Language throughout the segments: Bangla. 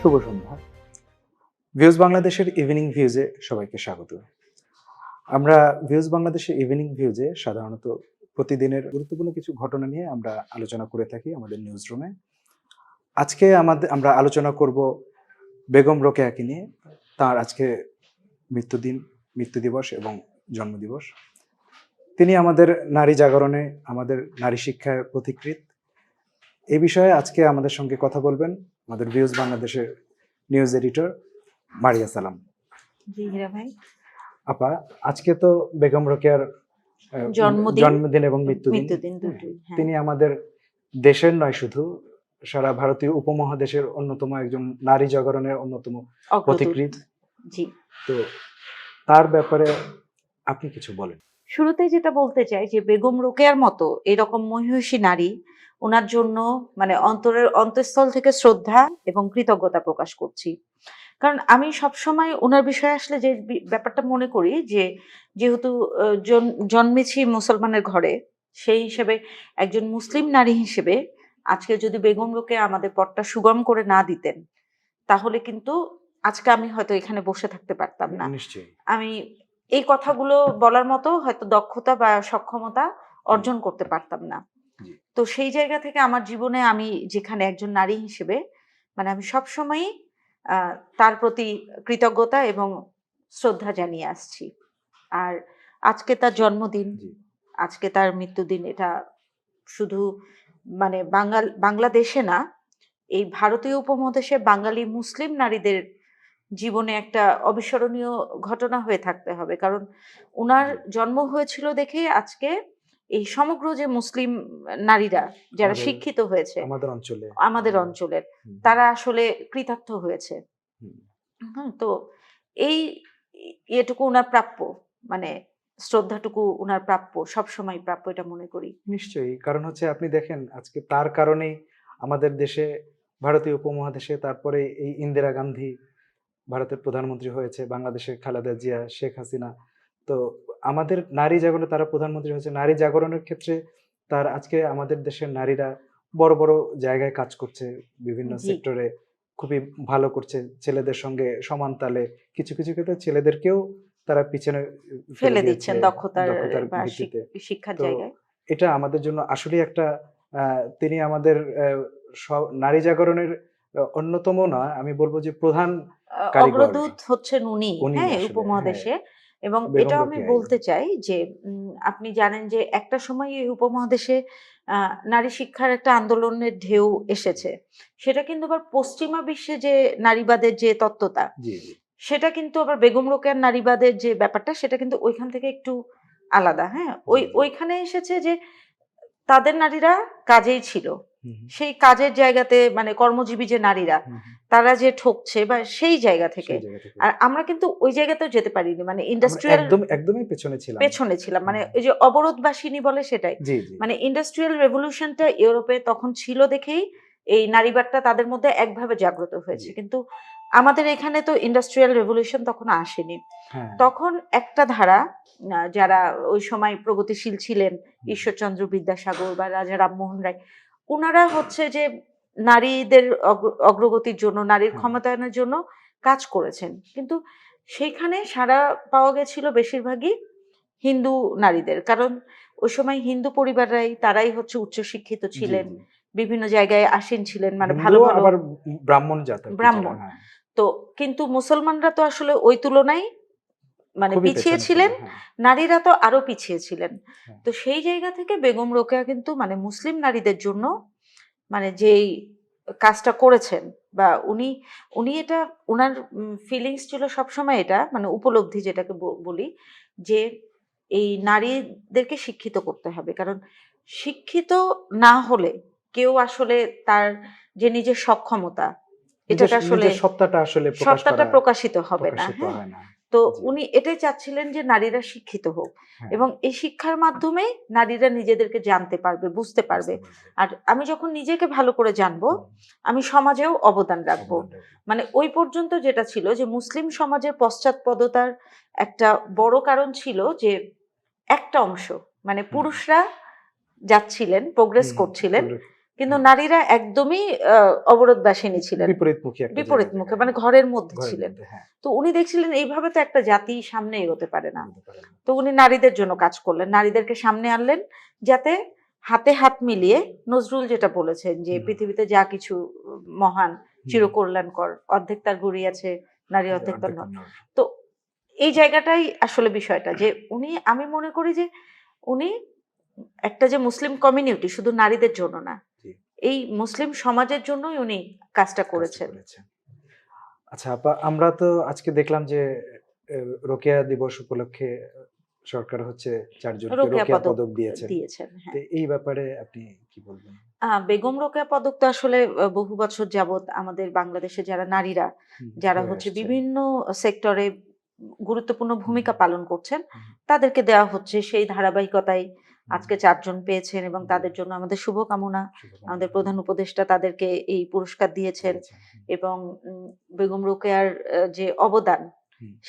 শুভ সন্ধ্যা। ভিউজ বাংলাদেশের ইভিনিং ভিউজে সবাইকে স্বাগত। আমরা ভিউজ বাংলাদেশের ইভিনিং ভিউজে সাধারণত প্রতিদিনের গুরুত্বপূর্ণ কিছু ঘটনা নিয়ে আমরা আলোচনা করে থাকি আমাদের নিউজ রুমে। আজকে আমরা আলোচনা করব বেগম রোকেয়াকে নিয়ে। তার আজকে মৃত্যু দিবস এবং জন্মদিবস। তিনি আমাদের নারী জাগরণে, আমাদের নারী শিক্ষার পথিকৃৎ। এই বিষয়ে আজকে আমাদের সঙ্গে কথা বলবেন আমাদের ভিউজ বাংলাদেশের নিউজ এডিটর মারিয়া সালাম। জি হীরা ভাই। আপা, আজকে তো বেগম রোকেয়ার জন্মদিন এবং মৃত্যুদিন দুটোই। তিনি আমাদের দেশের নয়, শুধু সারা ভারতীয় উপমহাদেশের অন্যতম একজন নারী জাগরণের অন্যতম পথিকৃৎ। জি, তো তার ব্যাপারে আপনি কিছু বলেন। শুরুতে যেটা বলতে চাই যে বেগম রোকেয়ার মতো এরকম মহিষী নারী, ওনার জন্য মানে অন্তঃস্থল থেকে শ্রদ্ধা এবং কৃতজ্ঞতা প্রকাশ করছি। কারণ আমি সবসময় ওনার বিষয়ে আসলে যে ব্যাপারটা মনে করি যে যেহেতু জন্মেছি মুসলমানের ঘরে, সেই হিসেবে একজন মুসলিম নারী হিসেবে আজকে যদি বেগম রোকেয়া আমাদের পথটা সুগম করে না দিতেন, তাহলে কিন্তু আজকে আমি হয়তো এখানে বসে থাকতে পারতাম না। নিশ্চয়ই আমি এই কথাগুলো বলার মতো হয়তো দক্ষতা বা সক্ষমতা অর্জন করতে পারতাম না। তো সেই জায়গা থেকে আমার জীবনে আমি যেখানে একজন নারী হিসেবে মানে আমি সবসময়ই তার প্রতি কৃতজ্ঞতা এবং শ্রদ্ধা জানিয়ে আসছি। আর আজকে তার জন্মদিন, আজকে তার মৃত্যুদিন, এটা শুধু মানে বাংলাদেশে না, এই ভারতীয় উপমহাদেশে বাঙালি মুসলিম নারীদের জীবনে একটা অবিস্মরণীয় ঘটনা হয়ে থাকতে হবে। কারণ ওনার জন্ম হয়েছিল দেখে আজকে এই সমগ্র যে মুসলিম নারীরা যারা শিক্ষিত হয়েছে আমাদের অঞ্চলের, তারা আসলে কৃতার্থ হয়েছে। তো এই এটুকু ওনার প্রাপ্য, মানে শ্রদ্ধাটুকু ওনার প্রাপ্য, সবসময় প্রাপ্য, এটা মনে করি। নিশ্চয়ই, কারণ হচ্ছে আপনি দেখেন আজকে তার কারণেই আমাদের দেশে, ভারতীয় উপমহাদেশে, তারপরে এই ইন্দিরা গান্ধী ভারতের প্রধানমন্ত্রী হয়েছে, বাংলাদেশের খালেদা জিয়া, শেখ হাসিনা। তো আমাদের নারী জাগরণে তারা প্রধানমন্ত্রী হয়েছে। নারী জাগরণের ক্ষেত্রে তার আজকে আমাদের দেশের নারীরা বড় বড় জায়গায় কাজ করছে, বিভিন্ন সেক্টরে খুবই ভালো করছে, ছেলেদের সঙ্গে সমান তালে। কিছু কিছু ক্ষেত্রে ছেলেদেরকেও তারা পিছনে ফেলে দিচ্ছেন দক্ষতার ভিত্তিতে, শিক্ষার জায়গায়। এটা আমাদের জন্য আসলে একটা তিনি আমাদের নারী জাগরণের অন্যতম না, আমি বলবো যে প্রধান অগ্রদূত হচ্ছেন উনি, হ্যাঁ, উপমহাদেশে। এবং এটাও আমি বলতে চাই যে আপনি জানেন যে একটা সময় এই উপমহাদেশে নারী শিক্ষার একটা আন্দোলনের ঢেউ এসেছে। সেটা কিন্তু আবার পশ্চিমা বিশ্বে যে নারীবাদের যে তত্ত্বটা, সেটা কিন্তু আবার বেগম রোকেয়ার নারীবাদের যে ব্যাপারটা, সেটা কিন্তু ওইখান থেকে একটু আলাদা। হ্যাঁ, ওইখানে এসেছে যে তাদের নারীরা কাজেই ছিল, সেই কাজের জায়গাতে মানে কর্মজীবী যে নারীরা, তারা যে ঠকছে বা সেই জায়গা থেকে। আর আমরা কিন্তু ওই জায়গাতেও যেতে পারিনি, মানে ইন্ডাস্ট্রিয়াল একদমই পেছনে ছিলাম। মানে এই যে অবরোধবাসিনী বলে, সেটাই। মানে ইন্ডাস্ট্রিয়াল রেভলিউশনটা ইউরোপে তখন ছিল দেখেই এই নারীবাদটা তাদের মধ্যে একভাবে জাগ্রত হয়েছে। কিন্তু আমাদের এখানে তো ইন্ডাস্ট্রিয়াল রেভলিউশন তখন আসেনি। তখন একটা ধারা, যারা ওই সময় প্রগতিশীল ছিলেন, ঈশ্বরচন্দ্র বিদ্যাসাগর বা রাজা রামমোহন রায়, ওনারা হচ্ছে যে নারীদের অগ্রগতির জন্য, নারীর ক্ষমতায়নের জন্য কাজ করেছেন। কিন্তু সেইখানে সাড়া পাওয়া গেছিল বেশিরভাগই হিন্দু নারীদের, কারণ ওই সময় হিন্দু পরিবাররাই, তারাই হচ্ছে উচ্চশিক্ষিত ছিলেন, বিভিন্ন জায়গায় আসীন ছিলেন, মানে ভালো ভালো ব্রাহ্মণ। তো কিন্তু মুসলমানরা তো আসলে ওই তুলনায় মানে পিছিয়ে ছিলেন, নারীরা তো আরো পিছিয়ে ছিলেন। তো সেই জায়গা থেকে বেগম রোকেয়া কিন্তু মানে মুসলিম নারীদের জন্য মানে যেই কাজটা করেছেন, বা উনি এটা, ওনার ফিলিংস ছিল সবসময় এটা, মানে উপলব্ধি যেটাকে বলি, যে এই নারীদেরকে শিক্ষিত করতে হবে। কারণ শিক্ষিত না হলে কেউ আসলে তার যে নিজের সক্ষমতা, এটাকে আসলে সত্তাটা প্রকাশিত হবে না। তো উনি এটাই চাচ্ছিলেন যে নারীরা শিক্ষিত হোক, এবং এই শিক্ষার মাধ্যমে নারীরা নিজেদেরকে জানতে পারবে, বুঝতে পারবে। আর আমি যখন নিজেকে ভালো করে জানবো, আমি সমাজেও অবদান রাখবো। মানে ওই পর্যন্ত যেটা ছিল যে মুসলিম সমাজের পশ্চাৎপদতার একটা বড় কারণ ছিল যে একটা অংশ, মানে পুরুষরা যাচ্ছিলেন, প্রোগ্রেস করছিলেন, কিন্তু নারীরা একদমই অবরোধবাসিনী ছিলেন, বিপরীত মুখে, মানে ঘরের মধ্যে ছিলেন। তো উনি দেখছিলেন এইভাবে তো একটা জাতি সামনে এগোতে পারে না। তো উনি নারীদের জন্য কাজ করলেন, নারীদেরকে সামনে আনলেন, যাতে হাতে হাত মিলিয়ে নজরুল যেটা বলেছেন যে পৃথিবীতে যা কিছু মহান চিরকল্যাণকর, অর্ধেক তার গড়িয়াছে নারী, অর্ধেক তার নর। তো এই জায়গাটাই আসলে বিষয়টা, যে উনি, আমি মনে করি যে উনি একটা যে মুসলিম কমিউনিটি শুধু নারীদের জন্য না, এই মুসলিম সমাজের জন্যই উনি কাজটা করেছেন। আচ্ছা আপা, আমরা তো আজকে দেখলাম যে রোকেয়া দিবস উপলক্ষে সরকার হচ্ছে 4 জনকে রোকেয়া পদক দিয়েছেন। এই ব্যাপারে আপনি কি বলবেন? বেগম রোকেয়া পদক তো আসলে বহু বছর যাবত আমাদের বাংলাদেশে যারা নারীরা, যারা হচ্ছে বিভিন্ন সেক্টরে গুরুত্বপূর্ণ ভূমিকা পালন করছেন, তাদেরকে দেওয়া হচ্ছে। সেই ধারাবাহিকতায় আজকে 4 জন পেয়েছেন, এবং তাদের জন্য আমাদের শুভকামনা। আমাদের প্রধান উপদেষ্টা তাদেরকে এই পুরস্কার দিয়েছেন, এবং বেগম রোকেয়ার যে অবদান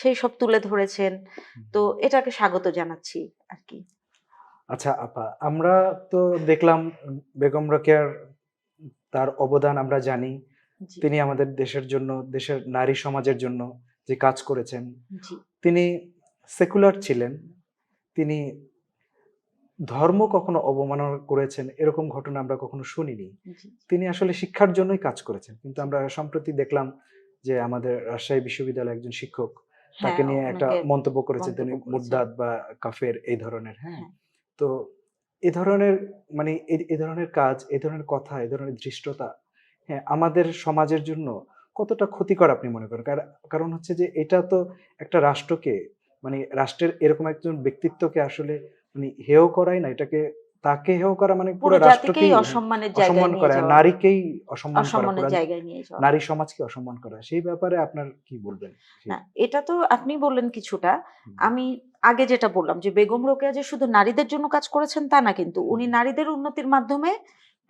সেই সব তুলে ধরেছেন। তো এটাকে স্বাগত জানাচ্ছি আর কি। আচ্ছা আপা, আমরা তো দেখলাম বেগম রোকেয়ার তার অবদান আমরা জানি, তিনি আমাদের দেশের জন্য, দেশের নারী সমাজের জন্য যে কাজ করেছেন। তিনি সেকুলার ছিলেন, তিনি ধর্ম কখনো অবমাননা করেছেন এরকম ঘটনা আমরা কখনো শুনিনি। তিনি আসলে শিক্ষার জন্যই কাজ করেছেন। কিন্তু আমরা সম্প্রতি দেখলাম যে আমাদের রাজশাহী বিশ্ববিদ্যালয়ের একজন শিক্ষক, তাকে নিয়ে একটা মন্তব্য করেছেন, তিনি মুরতাদ বা কাফের এই ধরনের। হ্যাঁ, তো এই ধরনের মানে এই ধরনের কাজ, এই ধরনের কথা, এই ধরনের ধৃষ্টতা হ্যাঁ আমাদের সমাজের জন্য কতটা ক্ষতিকর আপনি মনে করেন? কারণ হচ্ছে যে এটা তো একটা রাষ্ট্রকে, মানে রাষ্ট্রের এরকম একজন ব্যক্তিত্বকে আসলে মানে হেয় করাই না, এটাকে তাকে হেয় করা মানে পুরো রাষ্ট্রকেই অসম্মানের জায়গায় নিয়ে যাওয়া, নারীকেই অসম্মান করা, জায়গায় নিয়ে যাওয়া, নারী সমাজকে অসম্মান করা। সেই ব্যাপারে আপনার কি বলবেন? না, এটা তো আপনি বললেন কিছুটা। আমি আগে যেটা বললাম যে বেগম রোকেয়া যে শুধু নারীদের জন্য কাজ করেছেন তা না, কিন্তু উনি নারীদের উন্নতির মাধ্যমে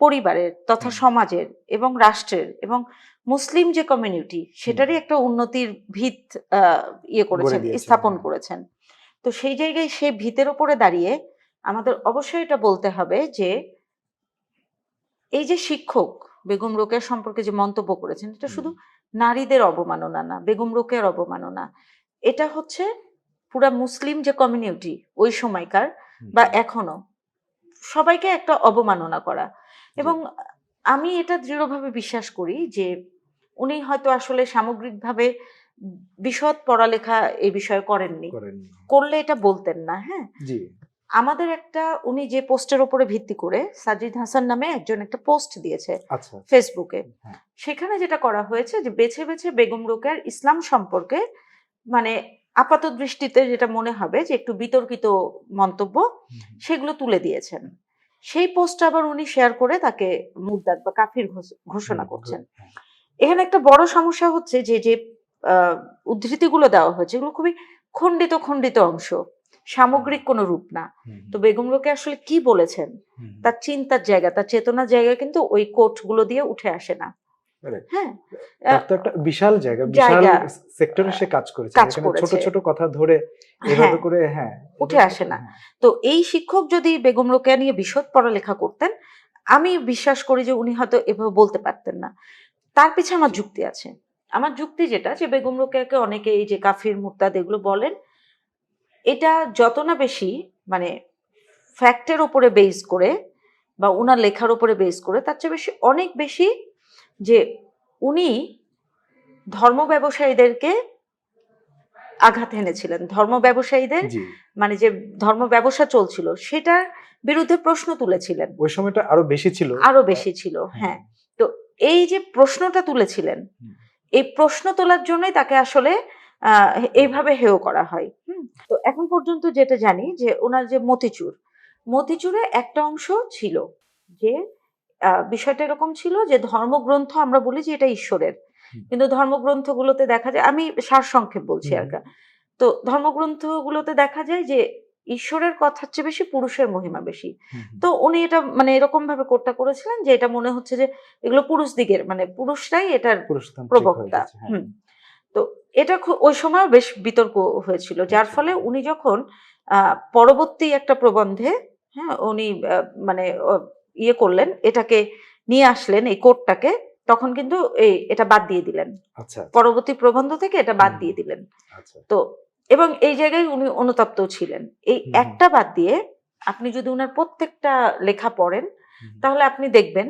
পরিবারের তথা সমাজের এবং রাষ্ট্রের এবং মুসলিম যে কমিউনিটি সেটারই একটা উন্নতির ভিত করেছেন, স্থাপন করেছেন। তো সেই জায়গায় সেই ভিতের উপরে দাঁড়িয়ে আমাদের অবশ্যই এটা বলতে হবে যে এই যে শিক্ষক বেগম রোকেয়া সম্পর্কে যে মন্তব্য করেছেন, এটা শুধু নারীদের অবমাননা না, বেগম রোকেয়ার অবমাননা, এটা হচ্ছে পুরা মুসলিম যে কমিউনিটি ওই সময়কার বা এখনো, সবাইকে একটা অবমাননা করা। এবং আমি এটা দৃঢ়ভাবে বিশ্বাস করি যে উনি হয়তো আসলে সামগ্রিকভাবে বিশদ পড়ালেখা এই বিষয়ে করেননি, করলে এটা বলতেন না। হ্যাঁ, আমাদের একটা, উনি যে পোস্টের উপরে ভিত্তি করে সাজিদ হাসান নামে একজন একটা পোস্ট দিয়েছে ফেসবুকে, সেখানে যেটা করা হয়েছে যে বেছে বেছে বেগম রোকেয়ার ইসলাম সম্পর্কে মানে আপাত দৃষ্টিতে যেটা মনে হবে যে একটু বিতর্কিত মন্তব্য, সেগুলো তুলে দিয়েছেন। সেই পোস্টটা আবার উনি শেয়ার করে তাকে মুরতাদ বা কাফির ঘোষণা করছেন। এখানে একটা বড় সমস্যা হচ্ছে যে যে উদ্ধৃতিগুলো দেওয়া হয়েছে এগুলো খুবই খণ্ডিত খণ্ডিত অংশ, সামগ্রিক কোনো রূপ না। তো বেগম রোকেয়া আসলে কি বলেছেন, তার চিন্তার জায়গা, তার চেতনার জায়গা কিন্তু ওই কোট গুলো দিয়ে উঠে আসে না। হ্যাঁ, একটা বিশাল জায়গা, বিশাল সেক্টরে সে কাজ করেছে, ছোট ছোট কথা ধরে এভাবে করে উঠে আসে না। তো এই শিক্ষক যদি বেগম রোকেয়া নিয়ে বিশদ পড়ালেখা করতেন, আমি বিশ্বাস করি যে উনি হয়তো এভাবে বলতে পারতেন না। তার পিছনে আমার যুক্তি আছে। আমার যুক্তি যেটা, যে বেগম রোকেয়াকে অনেকে এই যে কাফির মুরতাদ এগুলো বলেন, এটা যত না বেশি মানে ফ্যাক্টের উপরে বেস করে বা উনার লেখার উপরে বেস করে, তার চেয়ে বেশি, অনেক বেশি যে উনি ধর্ম ব্যবসায়ীদেরকে আঘাত এনেছিলেন, ধর্ম ব্যবসায়ীদের মানে যে ধর্ম ব্যবসা চলছিল সেটার বিরুদ্ধে প্রশ্ন তুলেছিলেন। ওই সময়টা আরো বেশি ছিল। হ্যাঁ, তো এই যে প্রশ্নটা তুলেছিলেন, এই প্রশ্ন তোলার জন্যই তাকে আসলে এইভাবে হেয় করা হয়। তো এখন পর্যন্ত যেটা জানি যে ওনার যে মতিচুরে একটা অংশ ছিল যে বিষয়টা এরকম ছিল যে ধর্মগ্রন্থ, আমরা বলি যে এটা ঈশ্বরের, কিন্তু ধর্মগ্রন্থগুলোতে দেখা যায়, আমি সারসংক্ষেপ বলছি আর কি, তো ধর্মগ্রন্থগুলোতে দেখা যায় যে ঈশ্বরের কথার চেয়ে বেশি পুরুষের মহিমা বেশি। তো উনি এটা মানে এরকম ভাবে কোটটা করেছিলেন যে এটা মনে হচ্ছে যে এগুলো পুরুষ দিকের, মানে পুরুষরাই এটার প্রবক্তা। তো এটা ওই সময় বেশ বিতর্ক হয়েছিল, যার ফলে উনি যখন পরবর্তী একটা প্রবন্ধে উনি মানে করলেন, এটাকে নিয়ে আসলেন এই কোডটাকে, তখন কিন্তু এটা বাদ দিয়ে দিলেন। আচ্ছা, পরবর্তী প্রবন্ধ থেকে এটা বাদ দিয়ে দিলেন। আচ্ছা। তো এবং এই জায়গায় উনি অনুতপ্ত ছিলেন। এই একটা বাদ দিয়ে আপনি যদি উনার প্রত্যেকটা লেখা পড়েন তাহলে আপনি দেখবেন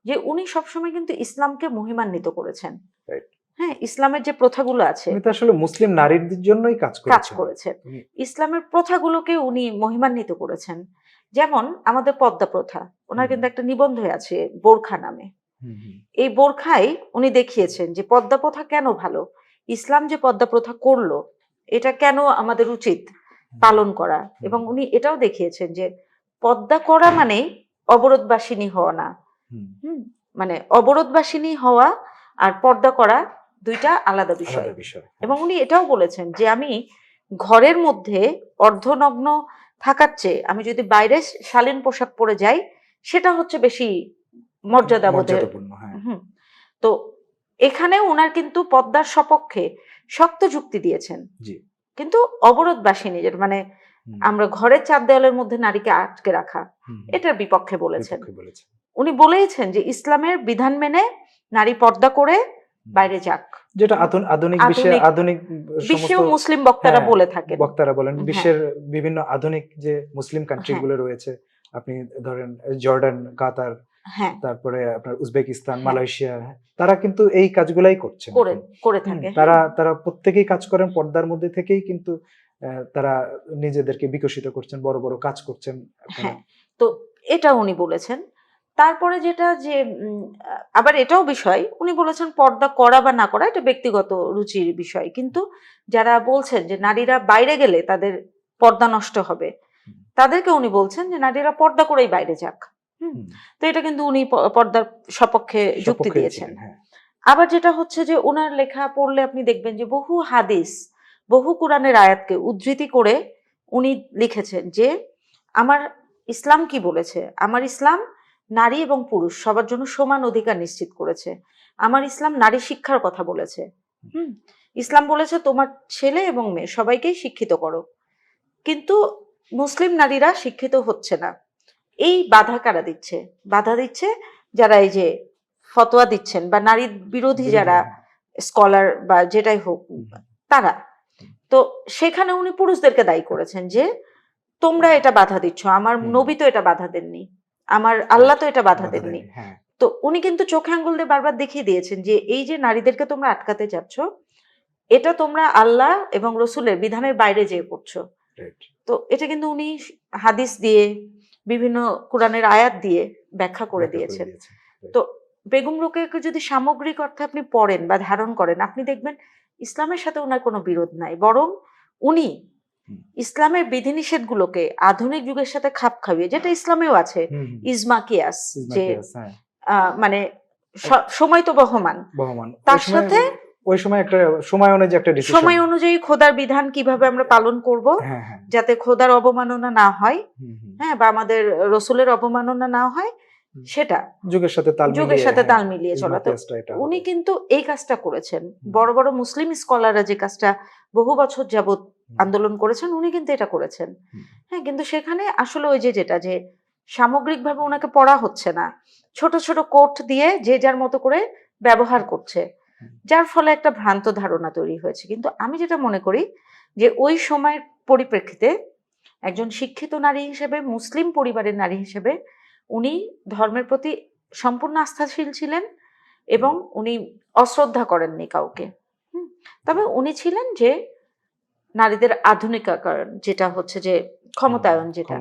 যে উনি সবসময় কিন্তু ইসলামকে মহিমান্বিত করেছেন। হ্যাঁ, ইসলামের যে প্রথাগুলো আছে, উনি তো আসলে মুসলিম নারীদের জন্যই কাজ করেছেন। ইসলামের প্রথাগুলোকে উনি মহিমান্বিত করেছেন। যেমন আমাদের পর্দা প্রথা, ওনার কিন্তু একটা নিবন্ধ আছে বোরখা নামে। এই বোরখায় উনি দেখিয়েছেন যে পর্দা প্রথা কেন ভালো, ইসলাম যে পর্দা প্রথা করলো এটা কেন আমাদের উচিত পালন করা, এবং উনি এটাও দেখিয়েছেন যে পর্দা করা মানে অবরোধবাসিনী হওয়া না। মানে অবরোধবাসিনী হওয়া আর পর্দা করা দুইটা আলাদা বিষয়। এবং উনি এটাও বলেছেন যে আমি ঘরের মধ্যে অর্ধনগ্ন থাকার চেয়ে আমি যদি বাইরে শালীন পোশাক পরে যাই সেটা হচ্ছে বেশি মর্যাদাবোধের। তো এখানে ওনার কিন্তু পর্দার সপক্ষে শক্ত যুক্তি দিয়েছেন, কিন্তু অবরোধবাসিনী যেটা মানে আমরা ঘরের চার দেওয়ালের মধ্যে নারীকে আটকে রাখা, এটার বিপক্ষে বলেছেন। উনি বলেইছেন যে ইসলামের বিধান মেনে নারী পর্দা করে বাইরে যাক, যেটা আধুনিক বিশ্বেও মুসলিম বক্তারা বলে থাকেন, বক্তারা বলেন। বিশ্বের বিভিন্ন আধুনিক যে মুসলিম কান্ট্রি গুলো রয়েছে, আপনি ধরেন জর্ডান, কাতার, তারপরে আপনার উজবেকিস্তান, মালয়েশিয়া, তারা কিন্তু এই কাজগুলাই করে থাকে। তারা প্রত্যেকেই কাজ করেন পর্দার মধ্যে থেকেই, কিন্তু তারা নিজেদেরকে বিকশিত করছেন, বড় বড় কাজ করছেন। তো এটা উনি বলেছেন। তারপরে যেটা যে আবার এটাও বিষয়, উনি বলেছেন পর্দা করা বা না করা এটা ব্যক্তিগত রুচির বিষয়, কিন্তু যারা বলছেন যে নারীরা বাইরে গেলে তাদের পর্দা নষ্ট হবে, তাদেরকে উনি বলছেন যে নারীরা পর্দা করেই বাইরে যাক। তো এটা কিন্তু উনি পর্দার সপক্ষে যুক্তি দিয়েছেন। আবার যেটা হচ্ছে যে ওনার লেখা পড়লে আপনি দেখবেন যে বহু হাদিস, বহু কোরআনের আয়াতকে উদ্ধৃতি করে উনি লিখেছেন যে আমার ইসলাম কি বলেছে, আমার ইসলাম নারী এবং পুরুষ সবার জন্য সমান অধিকার নিশ্চিত করেছে, আমার ইসলাম নারী শিক্ষার কথা বলেছে। ইসলাম বলেছে তোমার ছেলে এবং মেয়ে সবাইকেই শিক্ষিত করো, কিন্তু মুসলিম নারীরা শিক্ষিত হচ্ছে না। এই বাধা কারা দিচ্ছে? বাধা দিচ্ছে যারা এই যে ফতোয়া দিচ্ছেন বা নারী বিরোধী যারা স্কলার বা যেটাই হোক তারা। তো সেখানে উনি পুরুষদেরকে দায়ী করেছেন যে তোমরা এটা বাধা দিচ্ছ, আমার নবী তো এটা বাধা দেননি, আমার আল্লাহ তো এটা বাধা দেননি। তো উনি কিন্তু চোখে আঙ্গুল দিয়ে বারবার দেখিয়ে দিয়েছেন যে এই যে নারীদেরকে তোমরা আটকাতে যাচ্ছ, এটা তোমরা আল্লাহ এবং রসুলের বিধানের বাইরে যেয়ে করছো। তো এটা কিন্তু উনি হাদিস দিয়ে বিভিন্ন কোরআনের আয়াত দিয়ে ব্যাখ্যা করে দিয়েছেন। তো বেগম রোকেয়াকে যদি সামগ্রিক অর্থে আপনি পড়েন বা ধারণ করেন, আপনি দেখবেন ইসলামের সাথে ওনার কোনো বিরোধ নাই, বরং উনি ইসলামের বিধিনিষেধগুলোকে আধুনিক যুগের সাথে খাপ খাইয়ে, যেটা ইসলামেও আছে ইজমা কিয়াস, যে মানে সময় তো বহমান, তার সাথে ওই সময় একটা সময় অনুযায়ী একটা ডিসিশন, সময় অনুযায়ী খোদার বিধান কিভাবে আমরা পালন করব যাতে খোদার অবমাননা না হয়, বা আমাদের রসুলের অবমাননা না হয়, সেটা যুগের সাথে তাল মিলিয়ে চলা। তো উনি কিন্তু এই কাজটা করেছেন। বড় বড় মুসলিম স্কলাররা যে কাজটা বহু বছর যাবত আন্দোলন করেছেন, উনি কিন্তু এটা করেছেন। কিন্তু সেখানে আসলে ওই যেটা যে সামগ্রিকভাবে ওনাকে পড়া হচ্ছে না, ছোট ছোট কোট দিয়ে যে যার মতো করে ব্যবহার করছে, যার ফলে একটা ভ্রান্ত ধারণা তৈরি হয়েছে। কিন্তু আমি যেটা মনে করি যে ওই সময়ের পরিপ্রেক্ষিতে একজন শিক্ষিত নারী হিসেবে, মুসলিম পরিবারের নারী হিসেবে উনি ধর্মের প্রতি সম্পূর্ণ আস্থাশীল ছিলেন এবং উনি অশ্রদ্ধা করেননি কাউকে। তবে উনি ছিলেন যে নারীদের আধুনিকাকরণ, যেটা হচ্ছে যে ক্ষমতায়ন, যেটা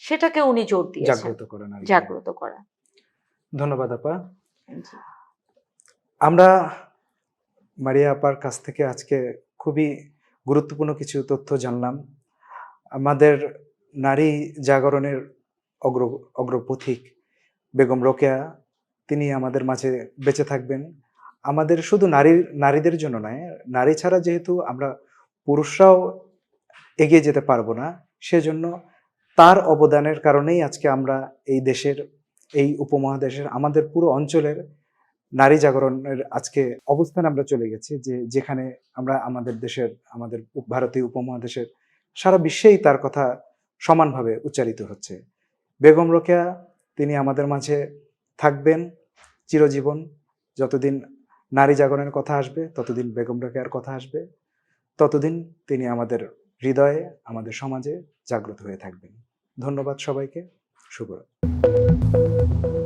সেটাকে উনি জোর দিয়েছেন, জাগ্রত করা। ধন্যবাদ আপা। আমরা মারিয়া আপার কাছ থেকে আজকে খুবই গুরুত্বপূর্ণ কিছু তথ্য জানলাম। আমাদের নারী জাগরণের অগ্রপথিক বেগম রোকেয়া, তিনি আমাদের মাঝে বেঁচে থাকবেন। আমাদের শুধু নারীদের জন্য নয়, নারী ছাড়া যেহেতু আমরা পুরুষরাও এগিয়ে যেতে পারবো না, সেজন্য তার অবদানের কারণেই আজকে আমরা এই দেশের, এই উপমহাদেশের, আমাদের পুরো অঞ্চলের নারী জাগরণের আজকে অবস্থানে আমরা চলে গেছি, যেখানে আমরা আমাদের দেশের, আমাদের ভারতীয় উপমহাদেশের, সারা বিশ্বেই তার কথা সমানভাবে উচ্চারিত হচ্ছে। বেগম রোকেয়া তিনি আমাদের মাঝে থাকবেন চিরজীবন। যতদিন নারী জাগরণের কথা আসবে, ততদিন বেগম রোকেয়ার কথা আসবে, ততদিন তিনি আমাদের হৃদয়ে, আমাদের সমাজে জাগ্রত হয়ে থাকবেন। ধন্যবাদ সবাইকে। শুভরাত্রি।